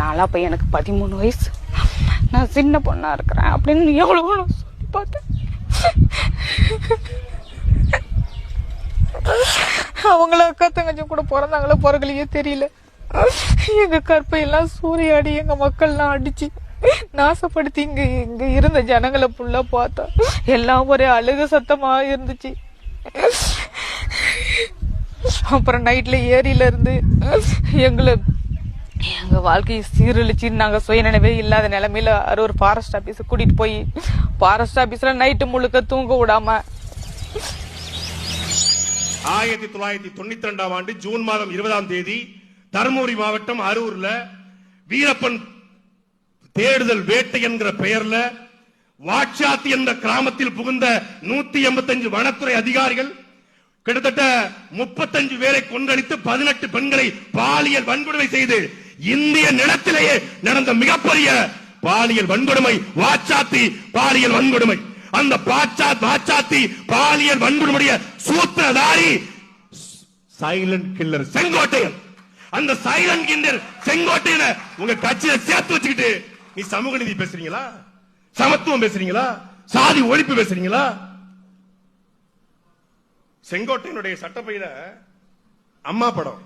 நாளா போய் எனக்கு 13 வயசு, நான் சின்ன பொண்ணா இருக்கிறேன் அப்படின்னு எவ்வளவு சொல்லி பார்த்தேன். அவங்கள அக்கா தங்கச்சி கூட பிறந்தாங்களோ பிறகுலையே தெரியல. எங்க கற்பையெல்லாம் சூறையாடி எங்க மக்கள்லாம் அடிச்சு நாசப்படுத்தி இங்க இருந்த ஜனங்களை ஃபுல்லா பார்த்தா எல்லாம் ஒரே அழுக சத்தமா இருந்துச்சு. அப்புறம் நைட்ல ஏரியில இருந்து எங்க வாழ்க்கையை சீரழிச்சு நாங்க சுயநினைவே இல்லாத நிலைமையில ஒரு ஃபாரஸ்ட் ஆபீஸ் கூட்டிட்டு போய் ஃபாரஸ்ட் ஆபீஸ்ல நைட்டு முழுக்க தூங்க விடாம 1992ஆம் ஆண்டு ஜூன் மாதம் 20ஆம் தேதி தருமபுரி மாவட்டம் அரூர்ல வீரப்பன் தேடுதல் வேட்டை என்கிற பெயர்ல வாட்சாத்தி என்ற கிராமத்தில் புகுந்த 185 வனத்துறை அதிகாரிகள் கிட்டத்தட்ட 35 பேரை கொன்றடித்து 18 பெண்களை பாலியல் வன்கொடுமை செய்து இந்திய நிலத்திலேயே நடந்த மிகப்பெரிய பாலியல் வன்கொடுமை வாட்சாத்தி பாலியல் வன்கொடுமை. அந்த வாட்சாத்தி பாலியல் வன்கொடுமைய சூத்திரதாரி சைலண்ட் கில்லர் செங்கோட்டையன். அந்த சைலண்ட் கில்லர் செங்கோட்டையனை உங்க கட்சியில சேர்த்து வச்சுக்கிட்டு நீ சமூக நீதி பேசுறீங்களா, சமத்துவம் பேசுறீங்களா, சாதி ஒழிப்பு பேசுறீங்களா? செங்கோட்டையனுடைய சட்டப்பையில அம்மா படம்